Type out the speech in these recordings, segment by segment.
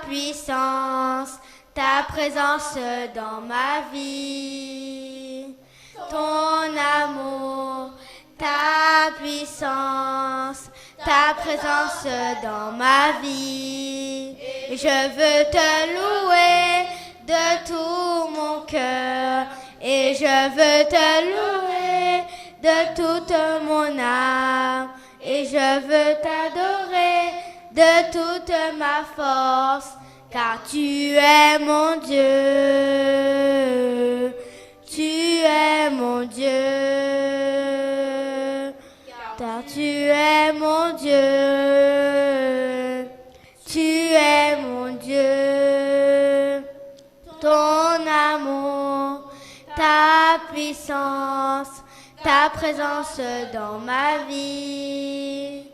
puissance, ta présence dans ma vie. Ton amour, ta puissance, ta présence dans ma vie. Je veux te louer de tout mon cœur et je veux te louer de toute mon âme et je veux t'adorer de toute ma force car tu es mon Dieu. Tu es mon Dieu, car tu es mon Dieu, tu es mon Dieu. Ton amour, ta puissance, ta présence dans ma vie.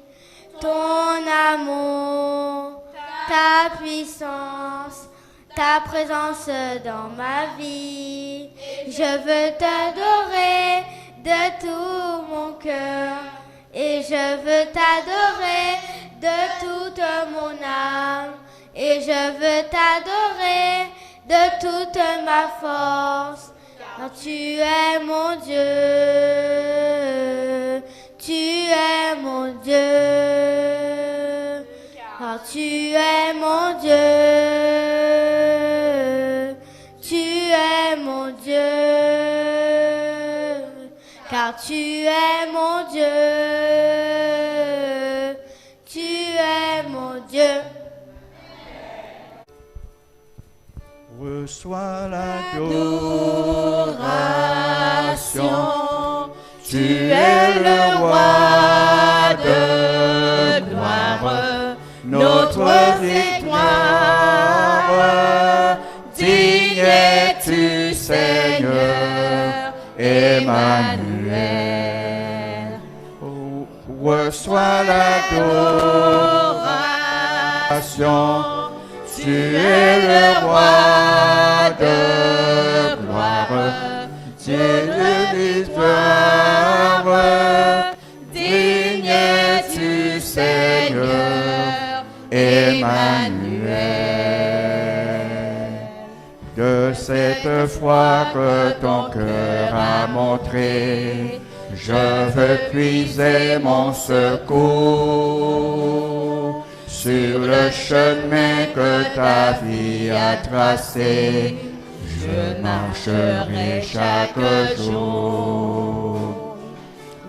Ton amour, ta puissance, ta présence dans ma vie. Je veux t'adorer de tout mon cœur et je veux t'adorer de toute mon âme et je veux t'adorer de toute ma force car tu es mon Dieu, tu es mon Dieu, car tu es mon Dieu. Mon Dieu, car tu es mon Dieu, tu es mon Dieu. Reçois l'adoration, tu es le roi de gloire, notre victoire. Digne es-tu, Seigneur, Emmanuel. Reçois l'adoration, tu es le roi de gloire, Dieu de victoire. Digne es-tu, Seigneur, Emmanuel. De cette foi que ton cœur a montré, je veux puiser mon secours sur le chemin que ta vie a tracé. Je marcherai chaque jour.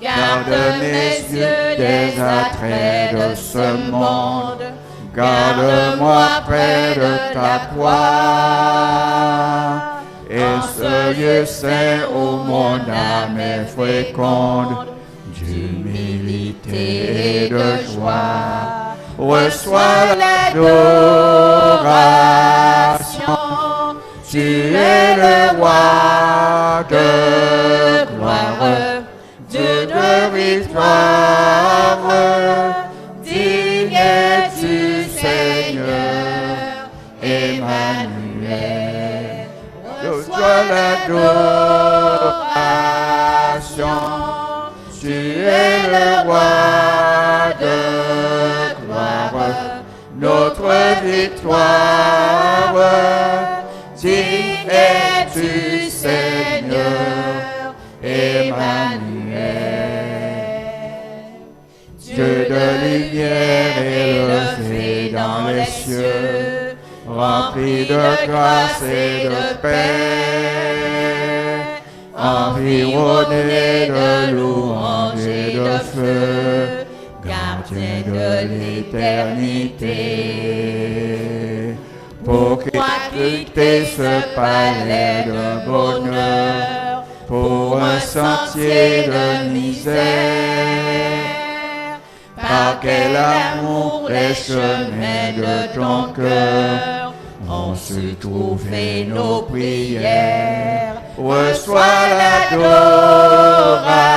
Garde mes yeux des attraits de ce monde. Garde-moi près de ta croix, et ce lieu saint où mon âme est féconde, d'humilité et de joie. Reçois l'adoration, tu es le roi de gloire, Dieu de victoire. Digne es-tu, Seigneur, Emmanuel. Reçois l'adoration, tu es le roi de gloire, notre victoire. Digne es-tu, Seigneur, Emmanuel. Dieu de lumière élevé dans les cieux, rempli de grâce et de paix, environné de louanges et de feu, gardien de l'éternité. Pour quitter ce palais de bonheur, pour un sentier de misère, par quel amour les chemins de ton cœur ont su trouver nos prières. Reçois l'adoration,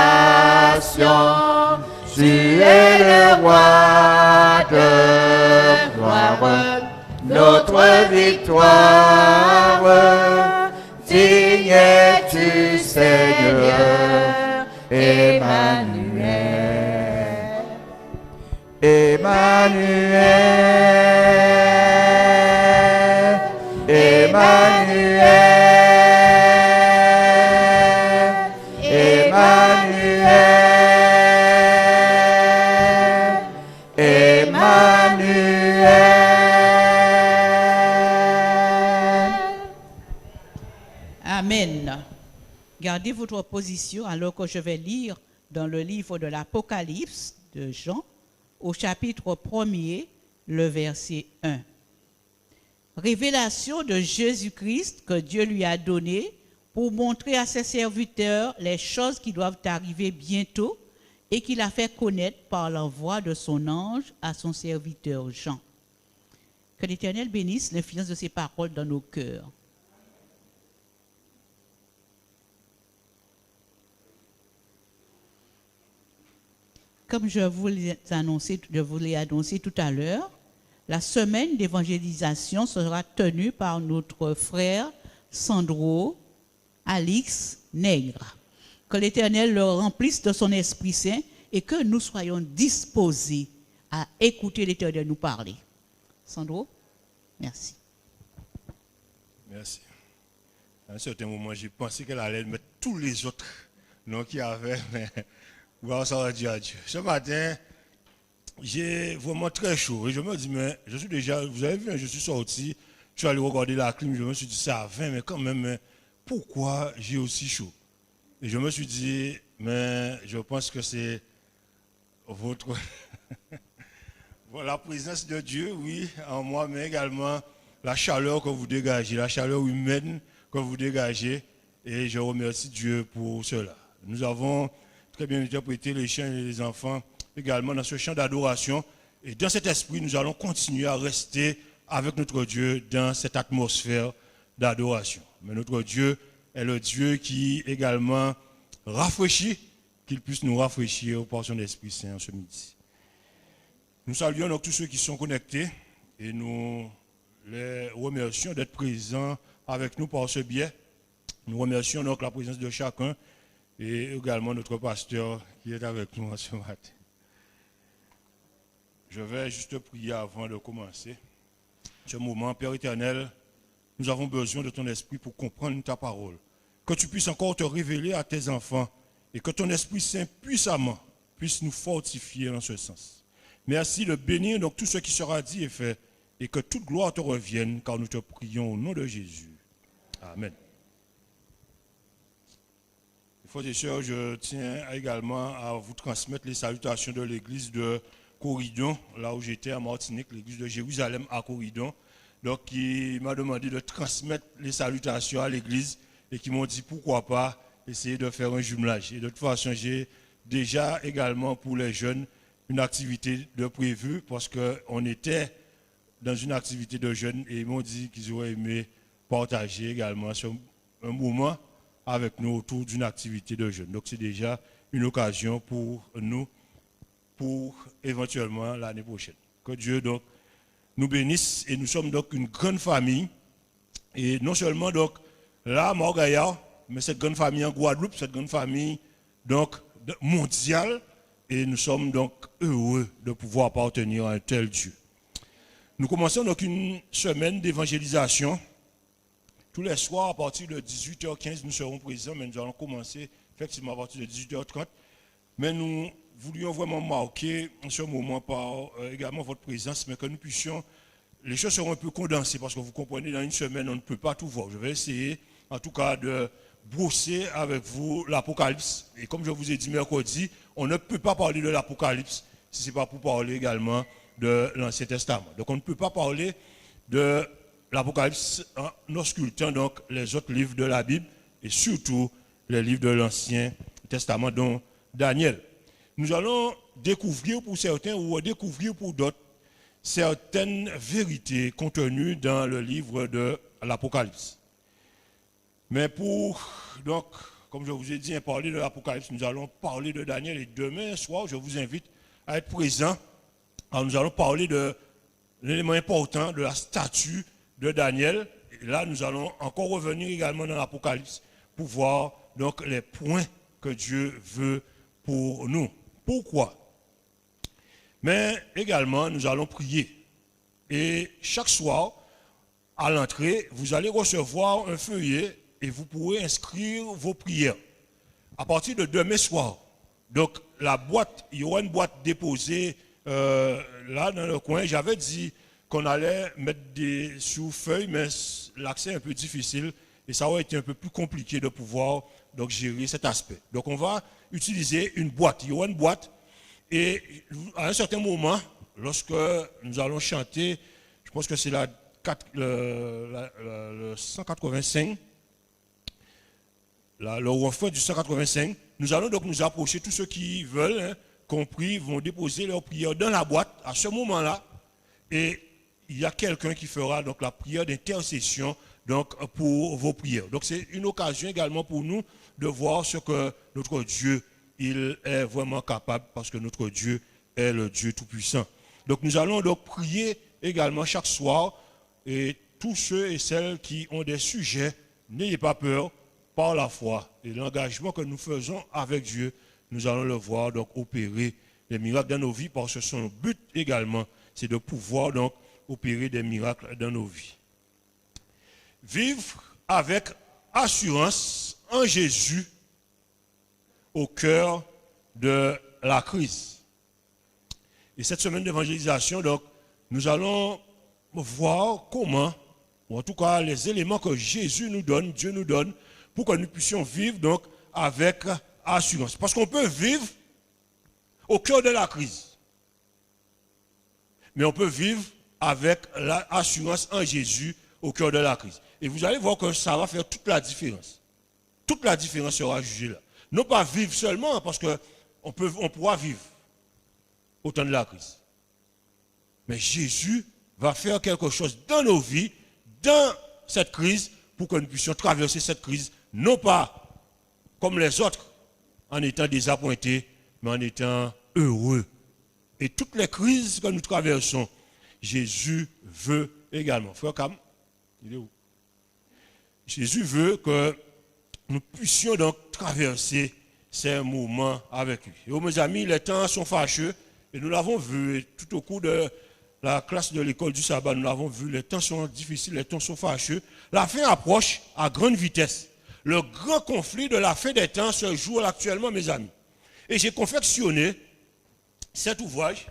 tu es le roi de gloire, notre victoire. Digne es-tu, Seigneur, Emmanuel. Emmanuel. Gardez votre position alors que je vais lire dans le livre de l'Apocalypse de Jean, au chapitre 1er, le verset 1. Révélation de Jésus-Christ que Dieu lui a donnée pour montrer à ses serviteurs les choses qui doivent arriver bientôt et qu'il a fait connaître par l'envoi de son ange à son serviteur Jean. Que l'Éternel bénisse l'influence de ses paroles dans nos cœurs. Comme je vous l'ai annoncé tout à l'heure, la semaine d'évangélisation sera tenue par notre frère Sandro Alix Nègre. Que l'Éternel le remplisse de son Esprit Saint et que nous soyons disposés à écouter l'Éternel nous parler. Sandro, merci. Merci. À un certain moment, j'ai pensé qu'elle allait mettre tous les autres noms qu'il y avait, mais voilà, ça va dire à Dieu. Ce matin, j'ai vraiment très chaud et je me dis, mais je suis déjà, vous avez vu, je suis sorti, je suis allé regarder la clim, je me suis dit, c'est à 20, mais quand même, pourquoi j'ai aussi chaud? Et je me suis dit, mais je pense que c'est votre... la présence de Dieu, oui, en moi, mais également la chaleur que vous dégagez, la chaleur humaine que vous dégagez. Et je remercie Dieu pour cela. Nous avons très bien interprété les chants et les enfants également dans ce chant d'adoration. Et dans cet esprit, nous allons continuer à rester avec notre Dieu dans cette atmosphère d'adoration. Mais notre Dieu est le Dieu qui également rafraîchit, qu'il puisse nous rafraîchir par son Esprit Saint ce midi. Nous saluons donc tous ceux qui sont connectés et nous les remercions d'être présents avec nous par ce biais. Nous remercions donc la présence de chacun et également notre pasteur qui est avec nous ce matin. Je vais juste prier avant de commencer. Ce moment, Père éternel, nous avons besoin de ton esprit pour comprendre ta parole. Que tu puisses encore te révéler à tes enfants et que ton Esprit Saint puissamment puisse nous fortifier en ce sens. Merci de bénir donc tout ce qui sera dit et fait et que toute gloire te revienne car nous te prions au nom de Jésus. Amen. Frères et sœurs, je tiens également à vous transmettre les salutations de l'église de Corridon, là où j'étais à Martinique, l'église de Jérusalem à Corridon, donc qui m'a demandé de transmettre les salutations à l'église et qui m'ont dit pourquoi pas essayer de faire un jumelage. Et de toute façon, j'ai déjà également pour les jeunes une activité de prévue parce qu'on était dans une activité de jeunes et ils m'ont dit qu'ils auraient aimé partager également un moment avec nous autour d'une activité de jeunes. Donc c'est déjà une occasion pour nous pour éventuellement l'année prochaine. Que Dieu donc nous bénisse et nous sommes donc une grande famille et non seulement donc là à Morgaya, mais cette grande famille en Guadeloupe, cette grande famille donc mondiale et nous sommes donc heureux de pouvoir appartenir à un tel Dieu. Nous commençons donc une semaine d'évangélisation. Tous les soirs à partir de 18h15 nous serons présents, mais nous allons commencer effectivement à partir de 18h30. Mais nous voulions vraiment marquer ce moment par également votre présence, mais que nous puissions, les choses seront un peu condensées parce que vous comprenez, dans une semaine on ne peut pas tout voir. Je vais essayer en tout cas de brosser avec vous l'Apocalypse. Et comme je vous ai dit mercredi, on ne peut pas parler de l'Apocalypse si ce n'est pas pour parler également de l'Ancien Testament. Donc on ne peut pas parler de l'Apocalypse en auscultant donc les autres livres de la Bible et surtout les livres de l'Ancien Testament dont Daniel. Nous allons découvrir pour certains ou redécouvrir pour d'autres certaines vérités contenues dans le livre de l'Apocalypse. Mais pour, donc, comme je vous ai dit, parler de l'Apocalypse, nous allons parler de Daniel et demain soir, je vous invite à être présent. Alors nous allons parler de l'élément important de la statue de Daniel. Et là, nous allons encore revenir également dans l'Apocalypse pour voir donc les points que Dieu veut pour nous. Pourquoi? Mais également, nous allons prier. Et chaque soir, à l'entrée, vous allez recevoir un feuillet et vous pourrez inscrire vos prières. À partir de demain soir, donc la boîte, il y aura une boîte déposée là dans le coin. J'avais dit qu'on allait mettre des sous-feuilles, mais l'accès est un peu difficile. et ça aurait été un peu plus compliqué de pouvoir donc, gérer cet aspect. Donc on va utiliser une boîte. Il y aura une boîte et à un certain moment, lorsque nous allons chanter, je pense que c'est le 185, le refrain du 185, nous allons donc nous approcher, tous ceux qui veulent, compris, vont déposer leur prière dans la boîte à ce moment-là, et il y a quelqu'un qui fera donc la prière d'intercession donc pour vos prières. Donc c'est une occasion également pour nous de voir ce que notre Dieu il est vraiment capable, parce que notre Dieu est le Dieu tout-puissant. Donc nous allons donc prier également chaque soir, et tous ceux et celles qui ont des sujets, n'ayez pas peur, par la foi et l'engagement que nous faisons avec Dieu, nous allons le voir donc opérer des miracles dans nos vies, parce que son but également, c'est de pouvoir donc opérer des miracles dans nos vies. Vivre avec assurance en Jésus au cœur de la crise. Et cette semaine d'évangélisation, donc, nous allons voir comment, ou en tout cas les éléments que Jésus nous donne, Dieu nous donne, pour que nous puissions vivre donc avec assurance. Parce qu'on peut vivre au cœur de la crise, mais on peut vivre avec l'assurance en Jésus au cœur de la crise. Et vous allez voir que ça va faire toute la différence. Toute la différence sera jugée là. Non pas vivre seulement, parce qu'on pourra vivre au temps de la crise. Mais Jésus va faire quelque chose dans nos vies, dans cette crise, pour que nous puissions traverser cette crise, non pas comme les autres, en étant désappointés, mais en étant heureux. Et toutes les crises que nous traversons, Jésus veut également. Frère Cam, il est où? Jésus veut que nous puissions donc traverser ces moments avec lui. Et mes amis, les temps sont fâcheux, et nous l'avons vu, et tout au cours de la classe de l'école du sabbat, nous l'avons vu, les temps sont difficiles, les temps sont fâcheux. La fin approche à grande vitesse. Le grand conflit de la fin des temps se joue actuellement, mes amis. Et j'ai confectionné cet ouvrage.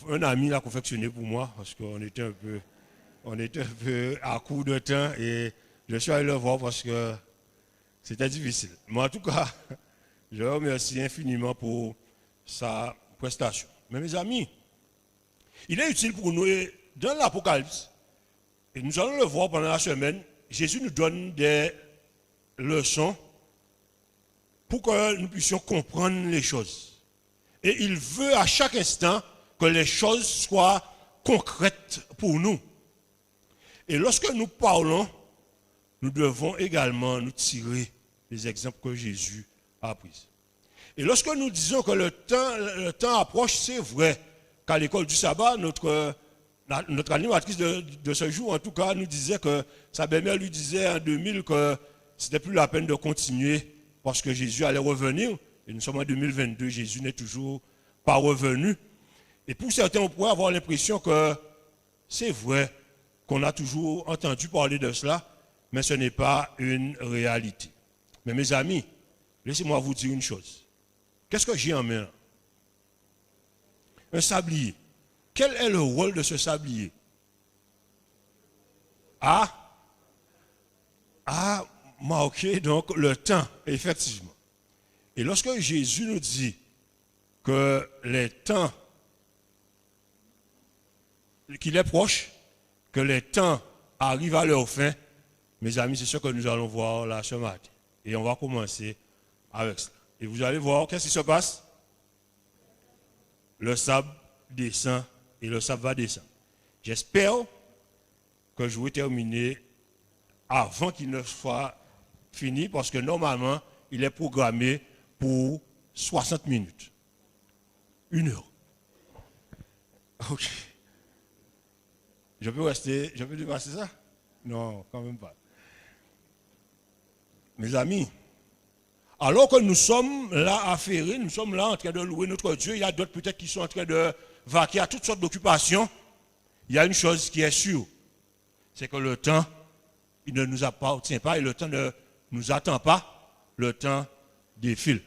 Un ami l'a confectionné pour moi, parce qu'on était un peu à court de temps, et je suis allé le voir parce que c'était difficile. Mais en tout cas, je remercie infiniment pour sa prestation. Mais mes amis, il est utile pour nous, dans l'Apocalypse, et nous allons le voir pendant la semaine, Jésus nous donne des leçons pour que nous puissions comprendre les choses. Et il veut à chaque instant que les choses soient concrètes pour nous. Et lorsque nous parlons, nous devons également nous tirer des exemples que Jésus a pris. Et lorsque nous disons que le temps approche, c'est vrai qu'à l'école du sabbat, notre animatrice de ce jour, en tout cas, nous disait que sa belle-mère lui disait en 2000 que c'était plus la peine de continuer parce que Jésus allait revenir. Et nous sommes en 2022, Jésus n'est toujours pas revenu. Et pour certains, on pourrait avoir l'impression que c'est vrai qu'on a toujours entendu parler de cela, mais ce n'est pas une réalité. Mais mes amis, laissez-moi vous dire une chose. Qu'est-ce que j'ai en main? Un sablier. Quel est le rôle de ce sablier? À marquer donc le temps, effectivement. Et lorsque Jésus nous dit que les temps, qu'il est proche, que les temps arrivent à leur fin, mes amis, c'est ce que nous allons voir là ce matin. Et on va commencer avec ça. Et vous allez voir, qu'est-ce qui se passe? Le sable descend et le sable va descendre. J'espère que je vais terminer avant qu'il ne soit fini, parce que normalement, il est programmé pour 60 minutes. 1 heure. Ok. Je peux dépasser ça? Non, quand même pas. Mes amis, alors que nous sommes là affairés, nous sommes là en train de louer notre Dieu, il y a d'autres peut-être qui sont en train de vaquer à toutes sortes d'occupations. Il y a une chose qui est sûre, c'est que le temps, il ne nous appartient pas et le temps ne nous attend pas, le temps défile.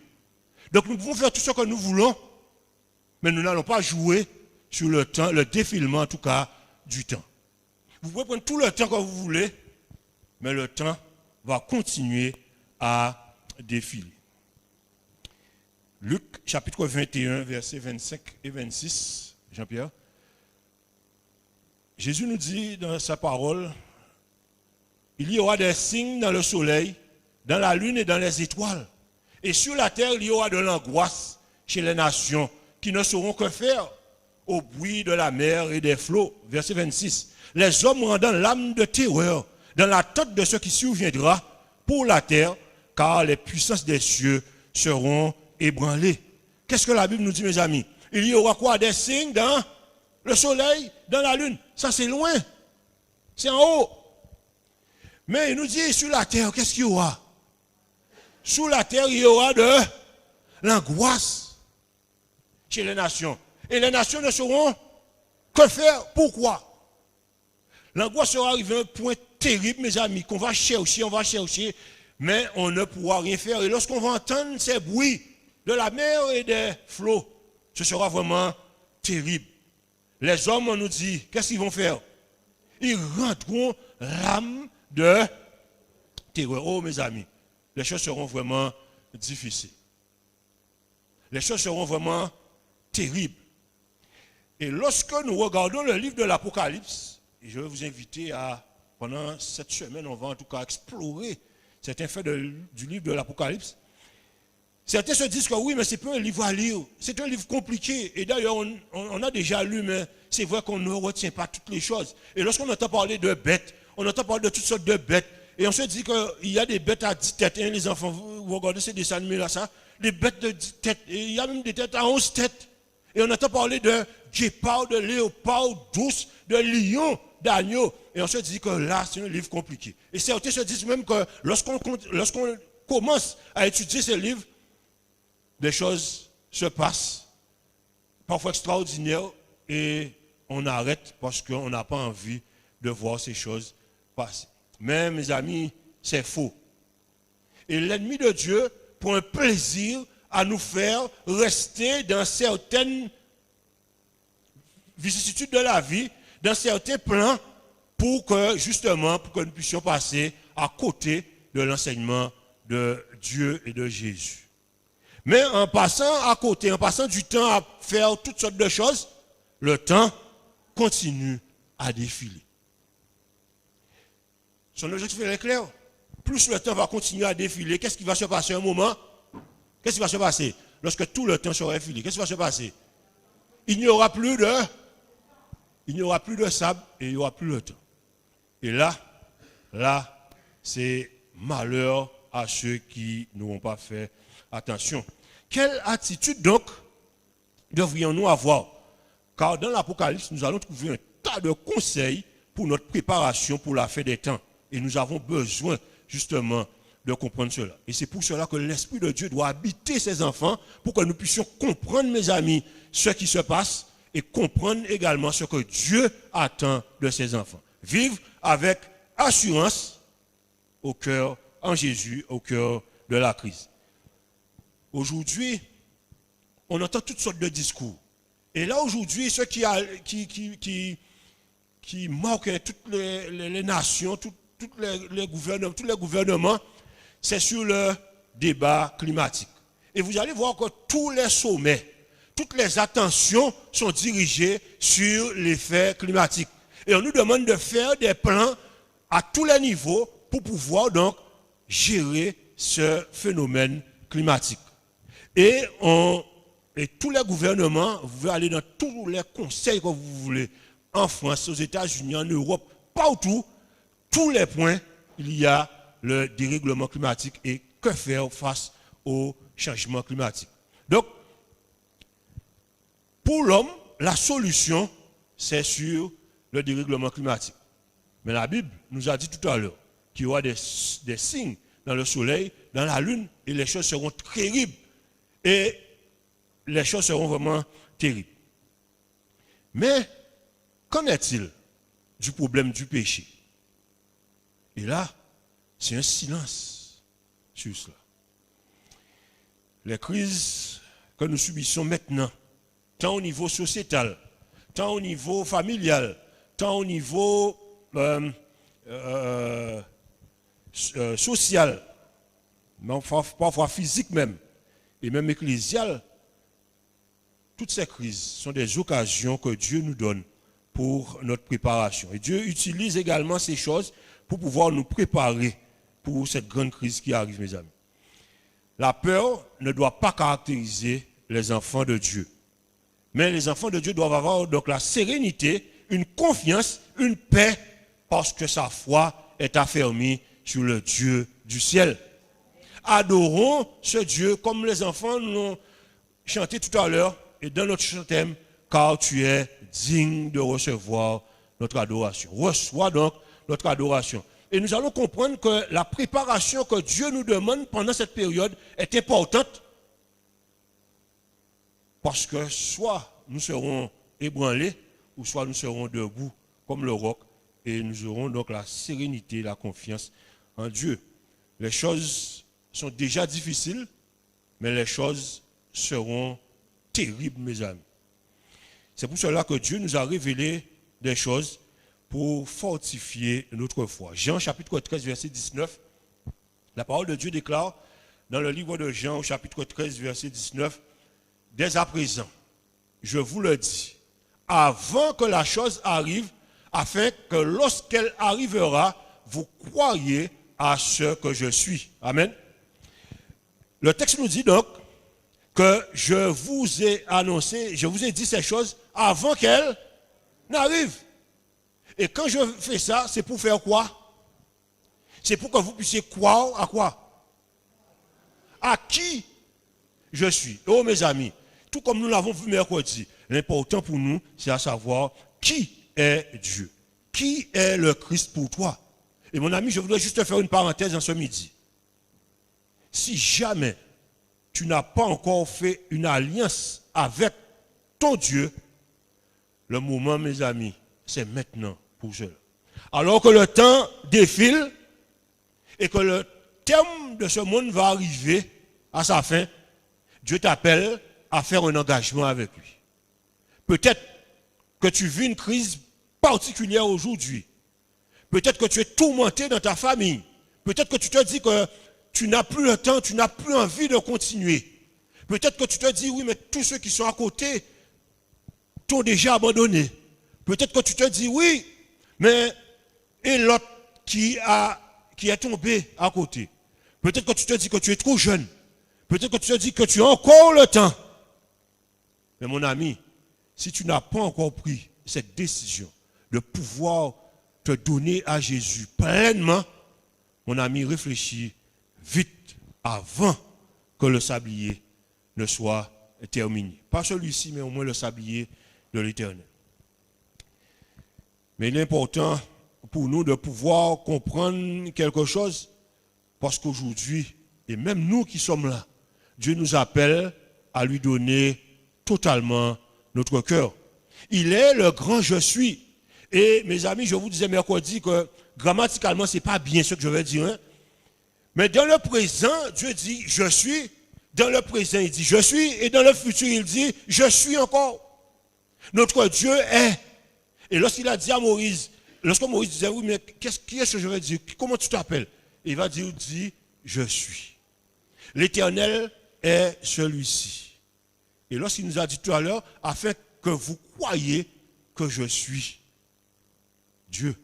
Donc nous pouvons faire tout ce que nous voulons, mais nous n'allons pas jouer sur le temps, le défilement en tout cas du temps. Vous pouvez prendre tout le temps que vous voulez, mais le temps va continuer à défiler. Luc chapitre 21, versets 25 et 26, Jean-Pierre. Jésus nous dit dans sa parole, il y aura des signes dans le soleil, dans la lune et dans les étoiles. Et sur la terre, il y aura de l'angoisse chez les nations qui ne sauront que faire au bruit de la mer et des flots. Verset 26. Les hommes rendant l'âme de terreur dans l'attente de ce qui surviendra pour la terre, car les puissances des cieux seront ébranlées. Qu'est-ce que la Bible nous dit, mes amis? Il y aura quoi? Des signes dans le soleil, dans la lune. Ça, c'est loin. C'est en haut. Mais il nous dit, sur la terre, qu'est-ce qu'il y aura? Sous la terre, il y aura de l'angoisse chez les nations. Et les nations ne sauront que faire. Pourquoi? L'angoisse sera arrivée à un point terrible, mes amis, qu'on va chercher, mais on ne pourra rien faire. Et lorsqu'on va entendre ces bruits de la mer et des flots, ce sera vraiment terrible. Les hommes, on nous dit, qu'est-ce qu'ils vont faire? Ils rendront l'âme de terreur. Oh, mes amis, les choses seront vraiment difficiles. Les choses seront vraiment terribles. Et lorsque nous regardons le livre de l'Apocalypse, et je vais vous inviter à, pendant cette semaine, on va en tout cas explorer certains faits du livre de l'Apocalypse. Certains se disent que oui, mais ce n'est pas un livre à lire, c'est un livre compliqué. Et d'ailleurs, on a déjà lu, mais c'est vrai qu'on ne retient pas toutes les choses. Et lorsqu'on entend parler de bêtes, on entend parler de toutes sortes de bêtes. Et on se dit qu'il y a des bêtes à 10 têtes. Hein, les enfants, vous regardez ces dessins animés là, ça, des bêtes de 10 têtes. Et il y a même des têtes à 11 têtes. Et on entend parler de guépards, de léopards, d'ours, de lions, d'agneaux. Et on se dit que là, c'est un livre compliqué. Et certains se disent même que lorsqu'on commence à étudier ce livre, des choses se passent, parfois extraordinaires, et on arrête parce qu'on n'a pas envie de voir ces choses passer. Mais mes amis, c'est faux. Et l'ennemi de Dieu prend un plaisir à nous faire rester dans certaines vicissitudes de la vie, dans certains plans, pour que nous puissions passer à côté de l'enseignement de Dieu et de Jésus. Mais en passant à côté, en passant du temps à faire toutes sortes de choses, le temps continue à défiler. Son objectif est clair. Plus le temps va continuer à défiler, qu'est-ce qui va se passer à un moment? Qu'est-ce qui va se passer? Lorsque tout le temps sera effilé, qu'est-ce qui va se passer? Il n'y aura plus de sable et il n'y aura plus de temps. Et là, c'est malheur à ceux qui n'auront pas fait attention. Quelle attitude donc devrions-nous avoir? Car dans l'Apocalypse, nous allons trouver un tas de conseils pour notre préparation pour la fin des temps. Et nous avons besoin justement de comprendre cela. Et c'est pour cela que l'Esprit de Dieu doit habiter ses enfants pour que nous puissions comprendre, mes amis, ce qui se passe et comprendre également ce que Dieu attend de ses enfants. Vivre avec assurance au cœur, en Jésus, au cœur de la crise. Aujourd'hui, on entend toutes sortes de discours. Et là, aujourd'hui, ceux qui marquent toutes les nations, tous les gouvernements, c'est sur le débat climatique. Et vous allez voir que tous les sommets, toutes les attentions sont dirigées sur l'effet climatique. Et on nous demande de faire des plans à tous les niveaux pour pouvoir donc gérer ce phénomène climatique. Et tous les gouvernements, vous pouvez aller dans tous les conseils que vous voulez, en France, aux États-Unis, en Europe, partout, tous les points, il y a le dérèglement climatique et que faire face au changement climatique. Donc, pour l'homme, la solution, c'est sur le dérèglement climatique. Mais la Bible nous a dit tout à l'heure qu'il y aura des signes dans le soleil, dans la lune, et les choses seront terribles. Et les choses seront vraiment terribles. Mais, qu'en est-il du problème du péché? Et là, c'est un silence sur cela. Les crises que nous subissons maintenant, tant au niveau sociétal, tant au niveau familial, tant au niveau sociale, parfois physique même, et même ecclésiale, toutes ces crises sont des occasions que Dieu nous donne pour notre préparation. Et Dieu utilise également ces choses pour pouvoir nous préparer pour cette grande crise qui arrive, mes amis. La peur ne doit pas caractériser les enfants de Dieu. Mais les enfants de Dieu doivent avoir donc la sérénité, une confiance, une paix, parce que sa foi est affermie sur le Dieu du ciel. Adorons ce Dieu comme les enfants l'ont chanté tout à l'heure et dans notre chantème, car tu es digne de recevoir notre adoration. Reçois donc notre adoration. Et nous allons comprendre que la préparation que Dieu nous demande pendant cette période est importante, parce que soit nous serons ébranlés, ou soit nous serons debout comme le roc, et nous aurons donc la sérénité, la confiance en Dieu. Les choses sont déjà difficiles, mais les choses seront terribles, mes amis. C'est pour cela que Dieu nous a révélé des choses pour fortifier notre foi. Jean chapitre 13, verset 19, la parole de Dieu déclare dans le livre de Jean, au chapitre 13, verset 19, « Dès à présent, je vous le dis, avant que la chose arrive, afin que lorsqu'elle arrivera, vous croyez à ce que je suis. » Amen. Le texte nous dit donc que je vous ai annoncé, je vous ai dit ces choses avant qu'elles n'arrivent. Et quand je fais ça, c'est pour faire quoi? C'est pour que vous puissiez croire à quoi? À qui je suis. Oh mes amis, tout comme nous l'avons vu mercredi, l'important pour nous, c'est à savoir qui est Dieu. Qui est le Christ pour toi? Et mon ami, je voudrais juste te faire une parenthèse en ce midi. Si jamais tu n'as pas encore fait une alliance avec ton Dieu, le moment, mes amis, c'est maintenant pour cela. Alors que le temps défile et que le terme de ce monde va arriver à sa fin, Dieu t'appelle à faire un engagement avec lui. Peut-être que tu vis une crise particulière aujourd'hui. Peut-être que tu es tourmenté dans ta famille. Peut-être que tu te dis que tu n'as plus le temps, tu n'as plus envie de continuer. Peut-être que tu te dis, oui, mais tous ceux qui sont à côté t'ont déjà abandonné. Peut-être que tu te dis, oui, mais et l'autre qui est tombé à côté. Peut-être que tu te dis que tu es trop jeune. Peut-être que tu te dis que tu as encore le temps. Mais mon ami, si tu n'as pas encore pris cette décision de pouvoir te donner à Jésus pleinement, mon ami, réfléchis vite avant que le sablier ne soit terminé. Pas celui-ci, mais au moins le sablier de l'Éternel. Mais il est important pour nous de pouvoir comprendre quelque chose, parce qu'aujourd'hui, et même nous qui sommes là, Dieu nous appelle à lui donner totalement notre cœur. Il est le grand je suis. Et mes amis, je vous disais mercredi que grammaticalement, ce n'est pas bien ce que je vais dire. Hein? Mais dans le présent, Dieu dit je suis. Dans le présent, il dit je suis. Et dans le futur, il dit je suis encore. Notre Dieu est. Et lorsqu'il a dit à Moïse, lorsque Moïse disait oui, mais qui est-ce que je vais dire? Comment tu t'appelles? Il va dire, je suis. L'Éternel est celui-ci. Et lorsqu'il nous a dit tout à l'heure, afin que vous croyiez que je suis Dieu.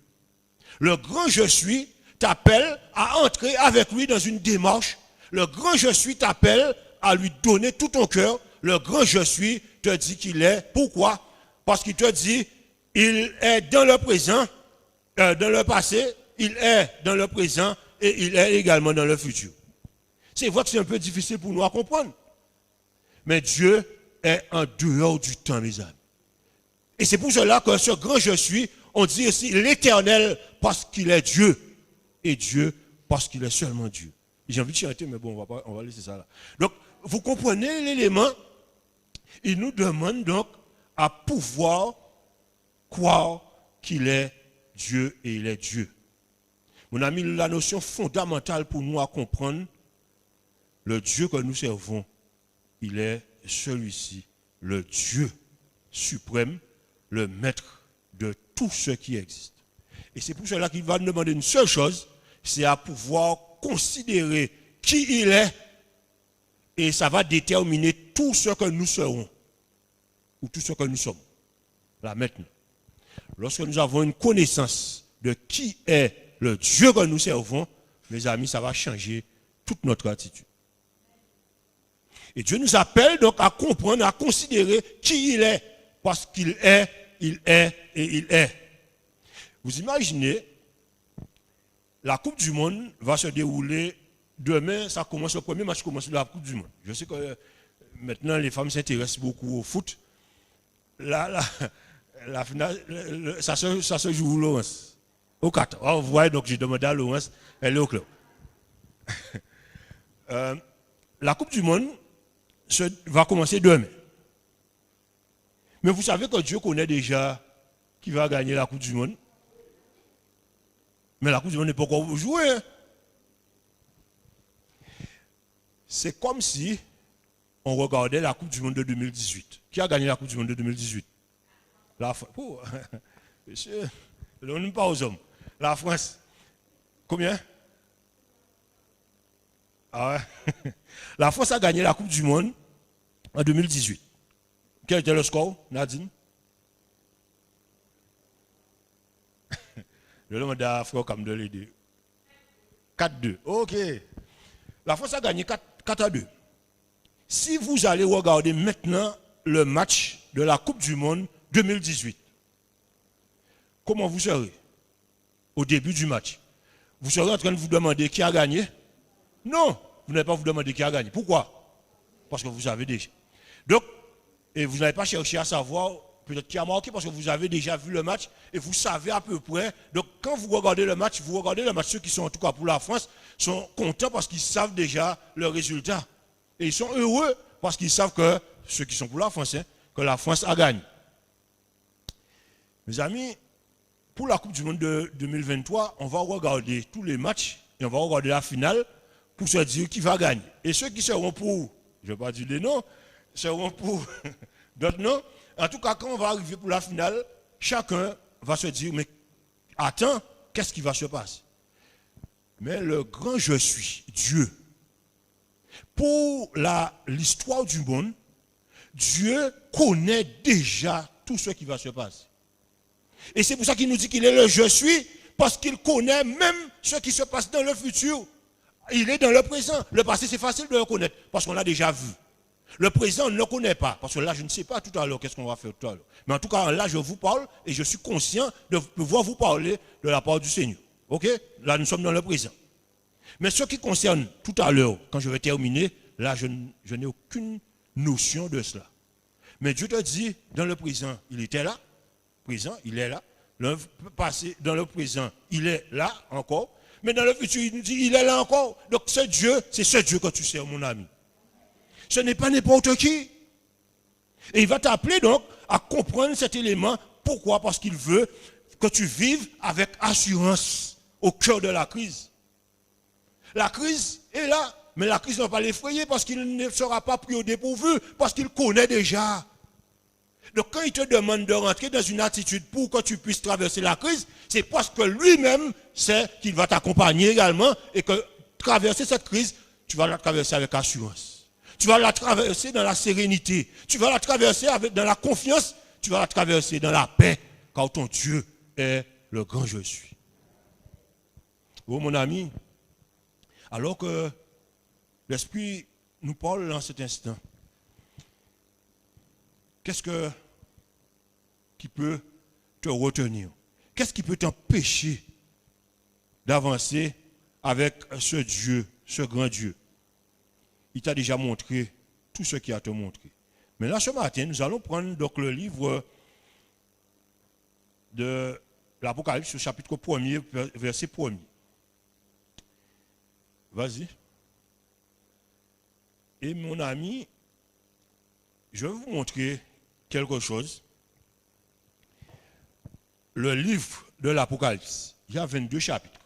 Le grand je suis t'appelle à entrer avec lui dans une démarche. Le grand je suis t'appelle à lui donner tout ton cœur. Le grand je suis te dit qu'il est. Pourquoi? Parce qu'il te dit, il est dans le présent, dans le passé, il est dans le présent et il est également dans le futur. C'est vrai que c'est un peu difficile pour nous à comprendre. Mais Dieu est en dehors du temps, mes amis. Et c'est pour cela que ce grand je suis, on dit aussi l'Éternel parce qu'il est Dieu. Et Dieu parce qu'il est seulement Dieu. J'ai envie de chanter, mais bon, on va laisser ça là. Donc, vous comprenez l'élément? Il nous demande donc à pouvoir croire qu'il est Dieu et il est Dieu. Mon ami, la notion fondamentale pour nous à comprendre, le Dieu que nous servons, il est celui-ci, le Dieu suprême, le maître de tout ce qui existe. Et c'est pour cela qu'il va nous demander une seule chose, c'est à pouvoir considérer qui il est et ça va déterminer tout ce que nous serons ou tout ce que nous sommes. Là maintenant, lorsque nous avons une connaissance de qui est le Dieu que nous servons, mes amis, ça va changer toute notre attitude. Et Dieu nous appelle donc à comprendre, à considérer qui il est, parce qu'il est, il est et il est. Vous imaginez, la Coupe du Monde va se dérouler demain, ça commence, le premier match commence de la Coupe du Monde. Je sais que maintenant les femmes s'intéressent beaucoup au foot. La finale, ça se joue Laurence. Au 4. Oh, vous voyez, donc j'ai demandé à Laurence, elle est au club. La Coupe du Monde va commencer demain. Mais vous savez que Dieu connaît déjà qui va gagner la Coupe du Monde. Mais la Coupe du Monde n'est pas encore jouée. Hein? C'est comme si on regardait la Coupe du Monde de 2018. Qui a gagné la Coupe du Monde de 2018? La France. Oh, monsieur, on n'est pas aux hommes. La France. Combien? Ah ouais. La France a gagné la Coupe du Monde en 2018. Quel était le score, Nadine? Je demande à Frère comme de l'aider. 4-2. Ok. La France a gagné 4-2. Si vous allez regarder maintenant le match de la Coupe du Monde 2018, comment vous serez au début du match? Vous serez en train de vous demander qui a gagné? Non, vous n'allez pas vous demander qui a gagné. Pourquoi? Parce que vous savez déjà. Donc, et vous n'allez pas chercher à savoir peut-être qui a marqué parce que vous avez déjà vu le match et vous savez à peu près. Donc, quand vous regardez le match, ceux qui sont en tout cas pour la France sont contents parce qu'ils savent déjà le résultat. Et ils sont heureux parce qu'ils savent que, ceux qui sont pour la France, hein, que la France a gagné. Mes amis, pour la Coupe du Monde de 2023, on va regarder tous les matchs et on va regarder la finale pour se dire qui va gagner. Et ceux qui seront pour, je ne vais pas dire les noms, seront pour d'autres noms. En tout cas, quand on va arriver pour la finale, chacun va se dire, mais attends, qu'est-ce qui va se passer? Mais le grand je suis, Dieu, pour l'histoire du monde, Dieu connaît déjà tout ce qui va se passer. Et c'est pour ça qu'il nous dit qu'il est le je suis, parce qu'il connaît même ce qui se passe dans le futur. Il est dans le présent. Le passé, c'est facile de le connaître, parce qu'on l'a déjà vu. Le présent, on ne le connaît pas, parce que là, je ne sais pas tout à l'heure qu'est-ce qu'on va faire tout à l'heure. Mais en tout cas, là, je vous parle, et je suis conscient de pouvoir vous parler de la part du Seigneur. Ok? Là, nous sommes dans le présent. Mais ce qui concerne tout à l'heure, quand je vais terminer, là, je n'ai aucune notion de cela. Mais Dieu te dit, dans le présent, il était là. Présent, il est là. Le passé, dans le présent, il est là encore. Mais dans le futur, il nous dit, il est là encore. Donc, c'est ce Dieu que tu sers, mon ami. Ce n'est pas n'importe qui. Et il va t'appeler donc à comprendre cet élément. Pourquoi? Parce qu'il veut que tu vives avec assurance au cœur de la crise. La crise est là, mais la crise ne va pas l'effrayer parce qu'il ne sera pas pris au dépourvu, parce qu'il connaît déjà. Donc quand il te demande de rentrer dans une attitude pour que tu puisses traverser la crise, c'est parce que lui-même sait qu'il va t'accompagner également et que traverser cette crise, tu vas la traverser avec assurance. Tu vas la traverser dans la sérénité. Tu vas la traverser dans la confiance. Tu vas la traverser dans la paix, car ton Dieu est le grand je suis. Oh mon ami, alors que l'Esprit nous parle dans cet instant, qu'est-ce qui peut te retenir? Qu'est-ce qui peut t'empêcher d'avancer avec ce Dieu, ce grand Dieu? Il t'a déjà montré tout ce qu'il a te montré. Mais là, ce matin, nous allons prendre donc le livre de l'Apocalypse, au chapitre 1er, verset 1er. Vas-y. Et mon ami, je vais vous montrer quelque chose. Le livre de l'Apocalypse, il y a 22 chapitres.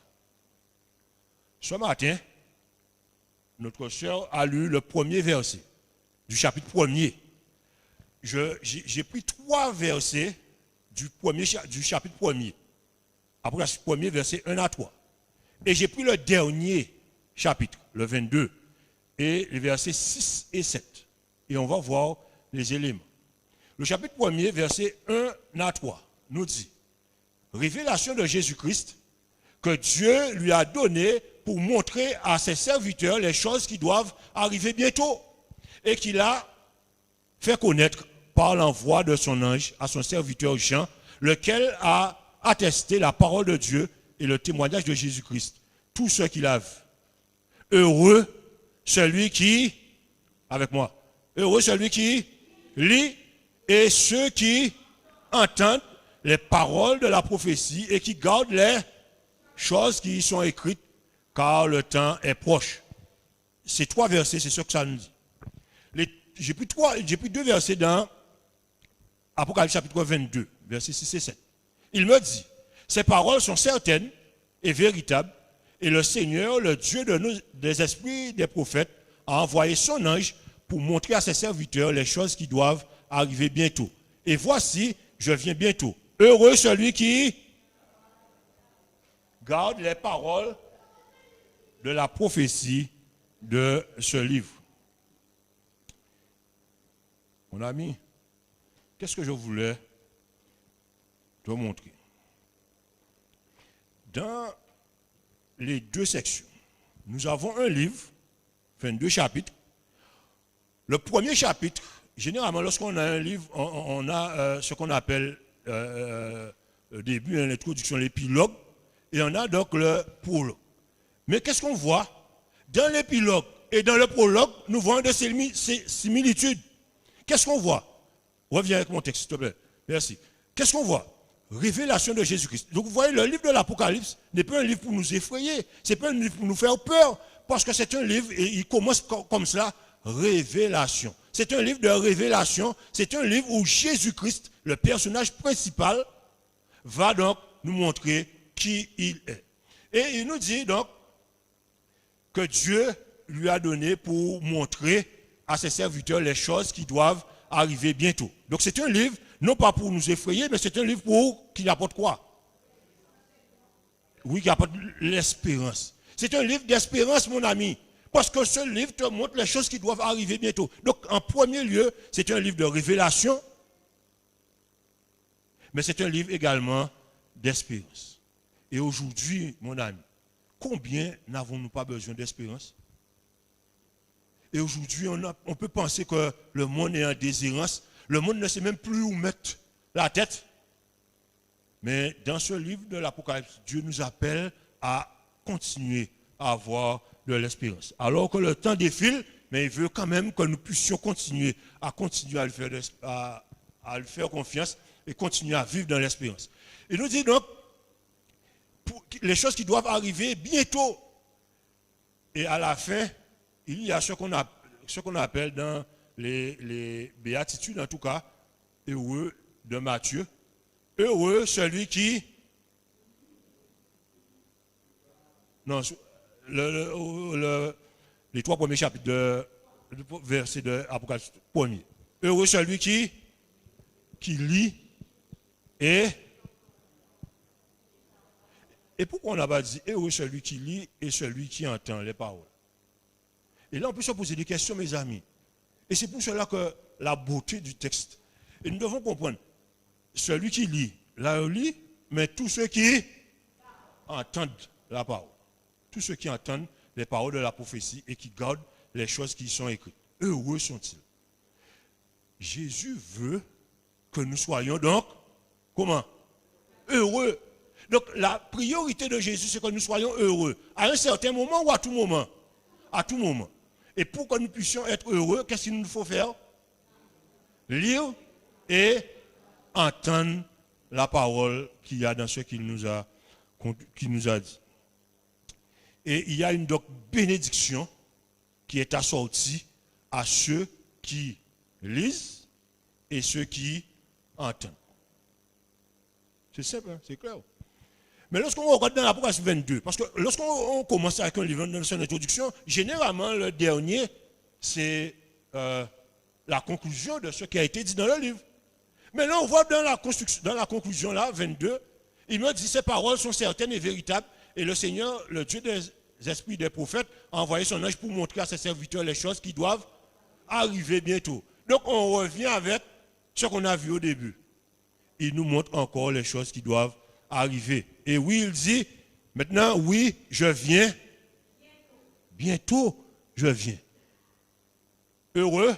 Ce matin, notre sœur a lu le premier verset du chapitre 1er. J'ai pris 3 versets du chapitre 1er. Apocalypse 1er, verset 1 à 3. Et j'ai pris le dernier chapitre, le 22, et les versets 6 et 7. Et on va voir les éléments. Le chapitre 1er, versets 1 à 3, nous dit, révélation de Jésus-Christ que Dieu lui a donné pour montrer à ses serviteurs les choses qui doivent arriver bientôt et qu'il a fait connaître par l'envoi de son ange à son serviteur Jean, lequel a attesté la parole de Dieu et le témoignage de Jésus-Christ. Tout ce qu'il a vu. Heureux celui qui, avec moi, heureux celui qui lit et ceux qui entendent les paroles de la prophétie et qui gardent les choses qui y sont écrites, car le temps est proche. Ces 3 versets, c'est ce que ça nous dit. J'ai pris 2 versets dans Apocalypse chapitre 22, versets 6 et 7. Il me dit, ces paroles sont certaines et véritables, et le Seigneur, le Dieu des esprits des prophètes, a envoyé son ange pour montrer à ses serviteurs les choses qui doivent arriver bientôt. Et voici, je viens bientôt. Heureux celui qui garde les paroles de la prophétie de ce livre. Mon ami, qu'est-ce que je voulais te montrer? Dans les 2 sections, nous avons un livre, 22 chapitres. Le premier chapitre, généralement, lorsqu'on a un livre, on a ce qu'on appelle le début, l'introduction, l'épilogue, et on a donc le prologue. Mais qu'est-ce qu'on voit? Dans l'épilogue et dans le prologue, nous voyons des similitudes. Qu'est-ce qu'on voit? Reviens avec mon texte, s'il te plaît. Merci. Qu'est-ce qu'on voit? Révélation de Jésus-Christ. Donc vous voyez, le livre de l'Apocalypse n'est pas un livre pour nous effrayer, ce n'est pas un livre pour nous faire peur, parce que c'est un livre, et il commence comme cela, révélation. C'est un livre de révélation, c'est un livre où Jésus-Christ, le personnage principal, va donc nous montrer qui il est. Et il nous dit donc que Dieu lui a donné pour montrer à ses serviteurs les choses qui doivent arriver bientôt. Donc c'est un livre, non pas pour nous effrayer, mais c'est un livre pour qui apporte quoi? Oui, qui apporte l'espérance. C'est un livre d'espérance, mon ami. Parce que ce livre te montre les choses qui doivent arriver bientôt. Donc en premier lieu, c'est un livre de révélation, mais c'est un livre également d'espérance. Et aujourd'hui, mon ami, combien n'avons-nous pas besoin d'espérance? Et aujourd'hui, on peut penser que le monde est en déshérence. Le monde ne sait même plus où mettre la tête. Mais dans ce livre de l'Apocalypse, Dieu nous appelle à continuer à avoir de l'espérance. Alors que le temps défile, mais il veut quand même que nous puissions continuer à lui faire confiance et continuer à vivre dans l'espérance. Il nous dit donc les choses qui doivent arriver bientôt. Et à la fin, il y a ce qu'on appelle dans les béatitudes, en tout cas, heureux de Matthieu. Heureux celui qui... Non, les 3 premiers chapitres de verset de Apocalypse 1er. Heureux celui qui lit et pourquoi on n'a pas dit heureux celui qui lit et celui qui entend les paroles? Et là, on peut se poser des questions, mes amis. Et c'est pour cela que la beauté du texte. Et nous devons comprendre, celui qui lit, là, lit, mais tous ceux qui entendent la parole. Tous ceux qui entendent les paroles de la prophétie et qui gardent les choses qui y sont écrites. Heureux sont-ils. Jésus veut que nous soyons donc, comment? Heureux. Donc la priorité de Jésus, c'est que nous soyons heureux. À un certain moment ou à tout moment? À tout moment. Et pour que nous puissions être heureux, qu'est-ce qu'il nous faut faire? Lire et entendre la parole qu'il y a dans ce qu'il nous a dit. Et il y a une donc bénédiction qui est assortie à ceux qui lisent et ceux qui entendent. C'est simple, hein? C'est clair. Mais lorsqu'on regarde dans l'Apocalypse 22, parce que lorsqu'on commence avec un livre dans son introduction, généralement le dernier, c'est la conclusion de ce qui a été dit dans le livre. Mais là, on voit dans la conclusion, là, 22, il me dit ces paroles sont certaines et véritables, Et le Seigneur, le Dieu des esprits des prophètes, a envoyé son ange pour montrer à ses serviteurs les choses qui doivent arriver bientôt. Donc on revient avec ce qu'on a vu au début. Il nous montre encore les choses qui doivent arriver. Et oui, il dit, maintenant, oui, je viens. Bientôt, je viens. Heureux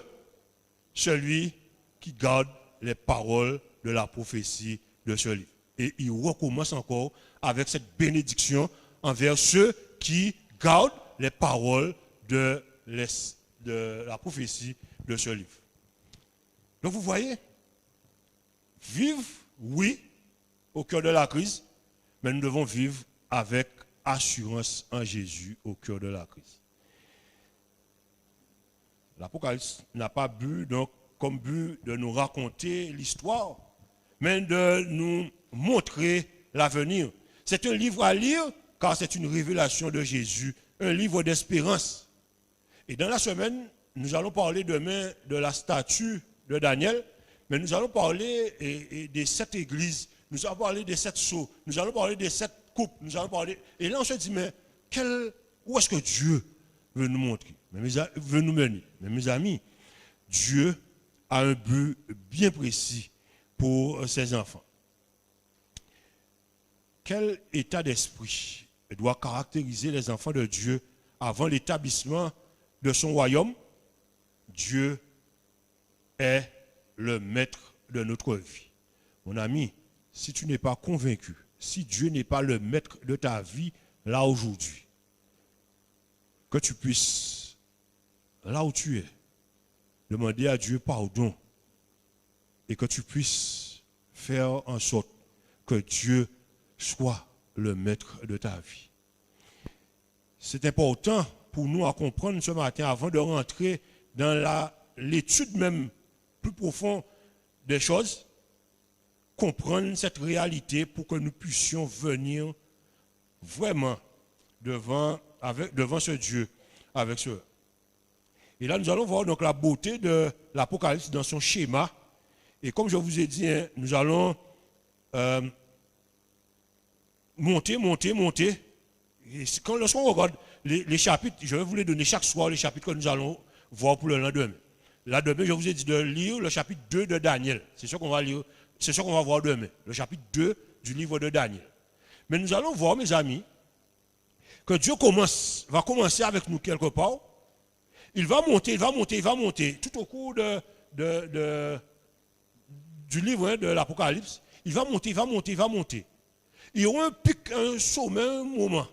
celui qui garde les paroles de la prophétie de ce livre. Et il recommence encore avec cette bénédiction envers ceux qui gardent les paroles de la prophétie de ce livre. Donc vous voyez, vivre, oui, au cœur de la crise, mais nous devons vivre avec assurance en Jésus au cœur de la crise. L'Apocalypse n'a pas comme but de nous raconter l'histoire, mais de nous montrer l'avenir. C'est un livre à lire car c'est une révélation de Jésus, un livre d'espérance. Et dans la semaine, nous allons parler demain de la statue de Daniel, mais nous allons parler des 7 églises, nous allons parler des 7 sceaux, nous allons parler des 7 coupes, nous allons parler... Et là on se dit, mais où est-ce que Dieu veut nous montrer, veut nous mener? Mais mes amis, Dieu a un but bien précis pour ses enfants. Quel état d'esprit doit caractériser les enfants de Dieu avant l'établissement de son royaume? Dieu est le maître de notre vie. Mon ami, si tu n'es pas convaincu, si Dieu n'est pas le maître de ta vie là aujourd'hui, que tu puisses, là où tu es, demander à Dieu pardon et que tu puisses faire en sorte que Dieu soit le maître de ta vie. C'est important pour nous à comprendre ce matin avant de rentrer dans l'étude même plus profonde des choses, comprendre cette réalité pour que nous puissions venir vraiment devant ce Dieu avec ce. Et là, nous allons voir donc la beauté de l'Apocalypse dans son schéma. Et comme je vous ai dit, hein, nous allons monter. Et lorsqu'on regarde les chapitres, je vais vous les donner chaque soir, les chapitres que nous allons voir pour le lendemain. Là, demain, je vous ai dit de lire le chapitre 2 de Daniel. C'est ce qu'on va lire, c'est ce qu'on va voir demain. Le chapitre 2 du livre de Daniel. Mais nous allons voir, mes amis, que Dieu va commencer avec nous quelque part. Il va monter tout au cours du livre, hein, de l'Apocalypse. Il va monter. Il y aura un pic, un sommet, un moment.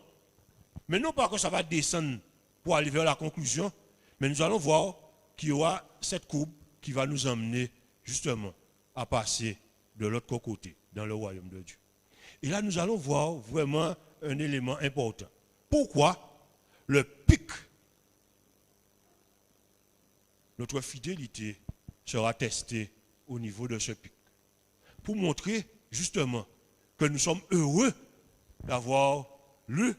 Mais non pas que ça va descendre pour aller vers la conclusion, mais nous allons voir qu'il y aura cette courbe qui va nous emmener justement à passer de l'autre côté, dans le royaume de Dieu. Et là, nous allons voir vraiment un élément important. Pourquoi le pic, notre fidélité sera testée au niveau de ce pic. Pour montrer justement que nous sommes heureux d'avoir lu,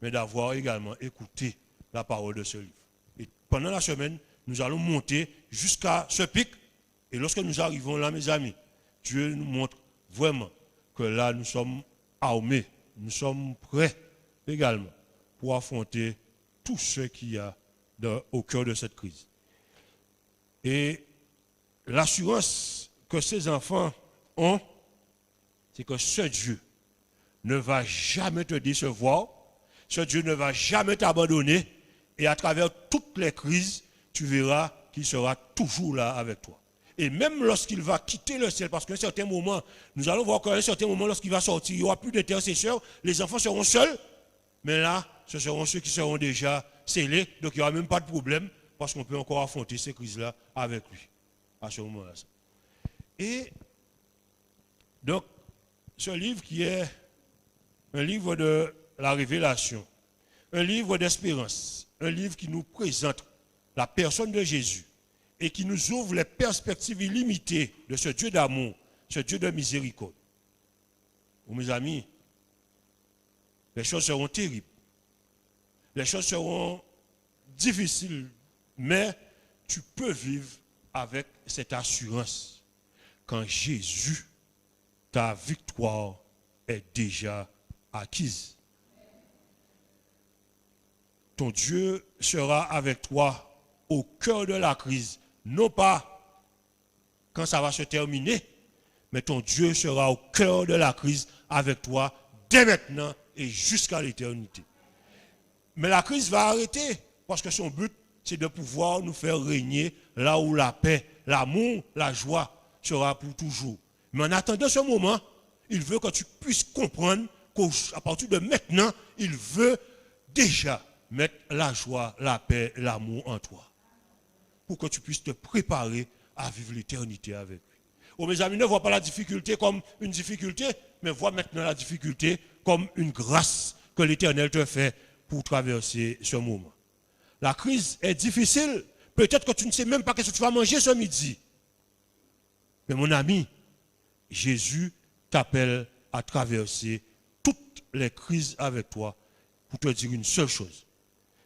mais d'avoir également écouté la parole de ce livre. Et pendant la semaine, nous allons monter jusqu'à ce pic. Et lorsque nous arrivons là, mes amis, Dieu nous montre vraiment que là, nous sommes armés, nous sommes prêts également pour affronter tout ce qu'il y a au cœur de cette crise. Et l'assurance que ces enfants ont, c'est que ce Dieu ne va jamais te décevoir, ce Dieu ne va jamais t'abandonner, et à travers toutes les crises, tu verras qu'il sera toujours là avec toi. Et même lorsqu'il va quitter le ciel, parce qu'à un certain moment, nous allons voir qu'à un certain moment, lorsqu'il va sortir, il n'y aura plus d'intercesseurs, les enfants seront seuls, mais là, ce seront ceux qui seront déjà scellés, donc il n'y aura même pas de problème, parce qu'on peut encore affronter ces crises-là avec lui, à ce moment-là. Et donc, ce livre qui est un livre de la révélation, un livre d'espérance, un livre qui nous présente la personne de Jésus et qui nous ouvre les perspectives illimitées de ce Dieu d'amour, ce Dieu de miséricorde. Oh, mes amis, les choses seront terribles, les choses seront difficiles, mais tu peux vivre avec cette assurance qu'en Jésus, ta victoire est déjà acquise. ton Dieu sera avec toi au cœur de la crise. Non pas quand ça va se terminer, mais ton Dieu sera au cœur de la crise avec toi dès maintenant et jusqu'à l'éternité. Mais la crise va arrêter parce que son but, c'est de pouvoir nous faire régner là où la paix, l'amour, la joie sera pour toujours. Mais en attendant ce moment, il veut que tu puisses comprendre qu'à partir de maintenant, il veut déjà mettre la joie, la paix, l'amour en toi. Pour que tu puisses te préparer à vivre l'éternité avec lui. Oh, mes amis, ne vois pas la difficulté comme une difficulté, mais vois maintenant la difficulté comme une grâce que l'Éternel te fait pour traverser ce moment. La crise est difficile. Peut-être que tu ne sais même pas ce que tu vas manger ce midi. Mais mon ami, Jésus t'appelle à traverser toutes les crises avec toi pour te dire une seule chose,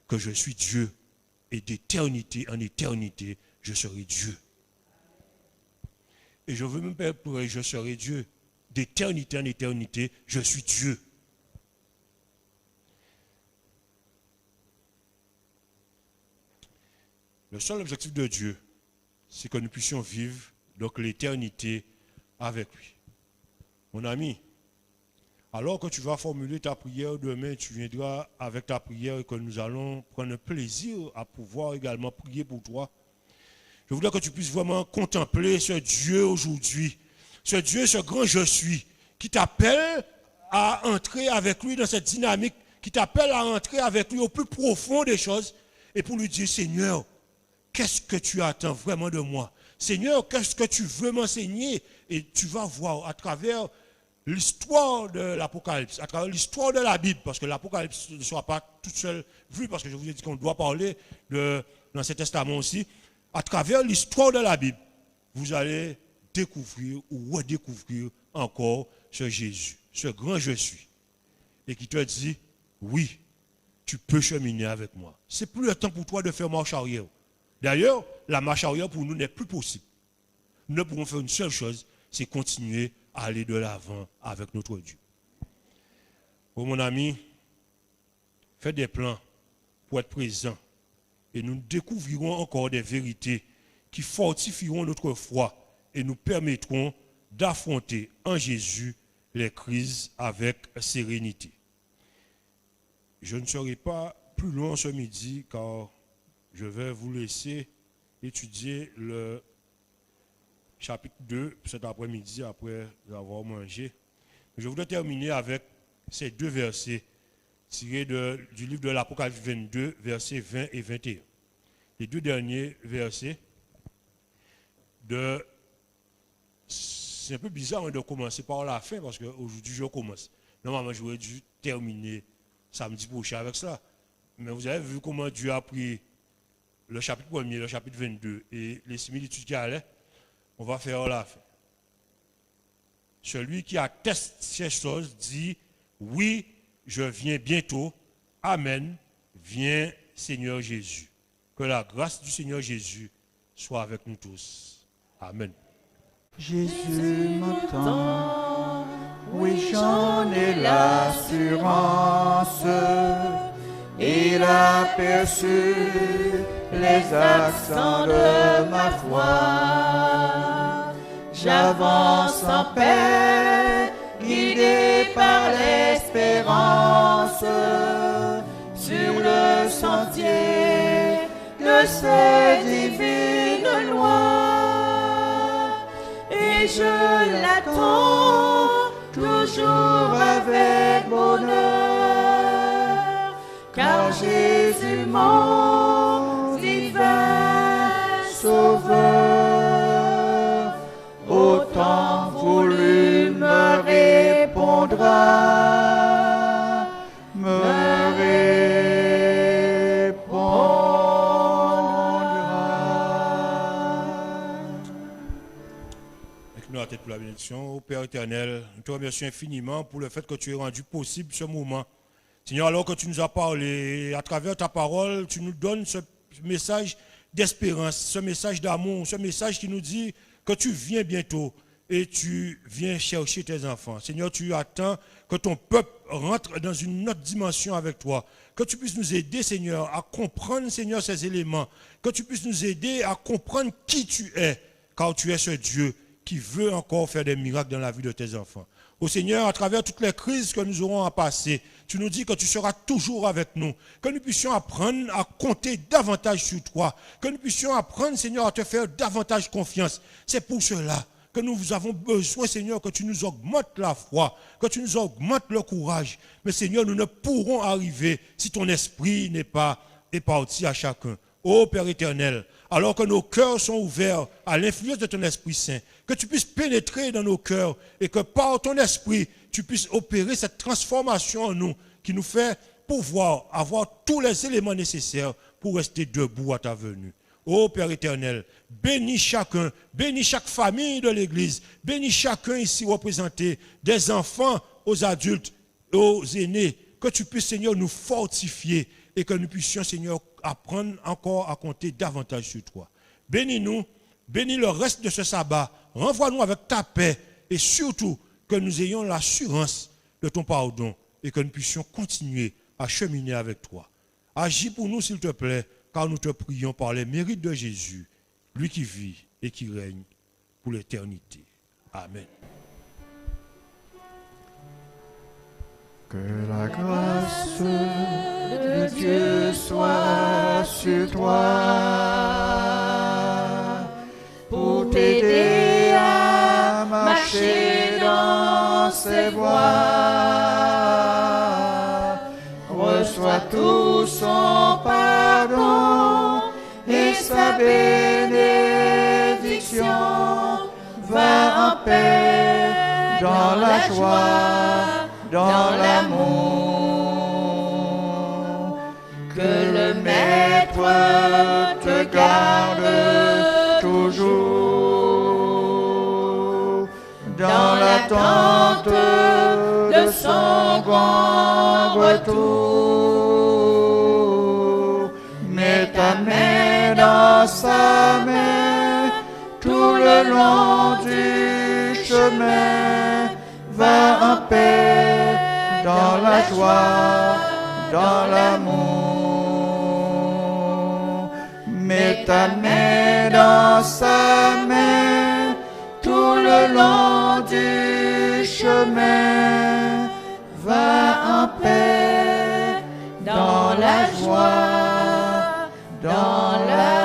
que je suis Dieu et d'éternité en éternité, je serai Dieu. Et je veux même pas pour je serai Dieu. D'éternité en éternité, je suis Dieu. Le seul objectif de Dieu, c'est que nous puissions vivre donc l'éternité avec lui. Mon ami, alors que tu vas formuler ta prière demain, tu viendras avec ta prière et que nous allons prendre plaisir à pouvoir également prier pour toi. Je voudrais que tu puisses vraiment contempler ce Dieu aujourd'hui, ce Dieu, ce grand je suis, qui t'appelle à entrer avec lui dans cette dynamique, qui t'appelle à entrer avec lui au plus profond des choses et pour lui dire, Seigneur, qu'est-ce que tu attends vraiment de moi? Seigneur, qu'est-ce que tu veux m'enseigner? Et tu vas voir à travers l'histoire de l'Apocalypse, à travers l'histoire de la Bible, parce que l'Apocalypse ne sera pas toute seule vue, parce que je vous ai dit qu'on doit parler de l'Ancien Testament aussi. À travers l'histoire de la Bible, vous allez découvrir ou redécouvrir encore ce Jésus, ce grand je suis, et qui te dit, oui, tu peux cheminer avec moi. C'est plus le temps pour toi de faire marche arrière. D'ailleurs, la marche arrière pour nous n'est plus possible. Nous ne pouvons faire une seule chose, c'est continuer à aller de l'avant avec notre Dieu. Oh mon ami, fais des plans pour être présent et nous découvrirons encore des vérités qui fortifieront notre foi et nous permettront d'affronter en Jésus les crises avec sérénité. Je ne serai pas plus loin ce midi car je vais vous laisser étudier le chapitre 2 cet après-midi après avoir mangé. Je voudrais terminer avec ces deux versets tirés du livre de l'Apocalypse 22, versets 20 et 21. Les deux derniers versets c'est un peu bizarre de commencer par la fin parce qu'aujourd'hui je commence. Normalement j'aurais dû terminer samedi prochain avec cela. Mais vous avez vu comment Dieu a pris le chapitre 1er, le chapitre 22 et les similitudes qui allaient. On va faire la fin. Celui qui atteste ces choses dit, oui, je viens bientôt. Amen. Viens, Seigneur Jésus. Que la grâce du Seigneur Jésus soit avec nous tous. Amen. Jésus m'entend, oui j'en ai l'assurance, il a perçu les accents de ma foi. J'avance en paix, guidé par l'espérance, sur le sentier de ces divines lois. Et je l'attends toujours avec bonheur, car Jésus mon divin sauveur, autant voulu me répondra, Avec nous à tête pour la bénédiction. Au Père éternel, nous te remercions infiniment pour le fait que tu aies rendu possible ce moment. Seigneur, alors que tu nous as parlé, à travers ta parole, tu nous donnes ce message d'espérance, ce message d'amour, ce message qui nous dit que tu viens bientôt. et tu viens chercher tes enfants. Seigneur, tu attends que ton peuple rentre dans une autre dimension avec toi. Que tu puisses nous aider, Seigneur, à comprendre, Seigneur, ces éléments. Que tu puisses nous aider à comprendre qui tu es, car tu es ce Dieu qui veut encore faire des miracles dans la vie de tes enfants. Ô Seigneur, à travers toutes les crises que nous aurons à passer, tu nous dis que tu seras toujours avec nous, que nous puissions apprendre à compter davantage sur toi, que nous puissions apprendre, Seigneur, à te faire davantage confiance. C'est pour cela que nous avons besoin, Seigneur, que tu nous augmentes la foi, que tu nous augmentes le courage. Mais Seigneur, nous ne pourrons arriver si ton esprit n'est pas éparti à chacun. Ô Père éternel, alors que nos cœurs sont ouverts à l'influence de ton Esprit Saint, que tu puisses pénétrer dans nos cœurs et que par ton esprit, tu puisses opérer cette transformation en nous qui nous fait pouvoir avoir tous les éléments nécessaires pour rester debout à ta venue. Ô Père éternel, bénis chacun, bénis chaque famille de l'Église, bénis chacun ici représenté, des enfants aux adultes, aux aînés, que tu puisses, Seigneur, nous fortifier et que nous puissions, Seigneur, apprendre encore à compter davantage sur toi. Bénis-nous, bénis le reste de ce sabbat, renvoie-nous avec ta paix et surtout que nous ayons l'assurance de ton pardon et que nous puissions continuer à cheminer avec toi. Agis pour nous, s'il te plaît, car nous te prions par les mérites de Jésus, lui qui vit et qui règne pour l'éternité. Amen. Que la grâce de Dieu soit sur toi pour t'aider à marcher dans ses voies. Reçois tout son pardon et sa bénédiction. Va en paix dans la joie, dans l'amour. Que le Maître te garde toujours dans l'attente de son grand retour. Mets ta main dans sa main tout le long du chemin. Va en paix dans la joie, dans l'amour. Mets ta main dans sa main tout le long du chemin. Va en paix dans la joie, dans la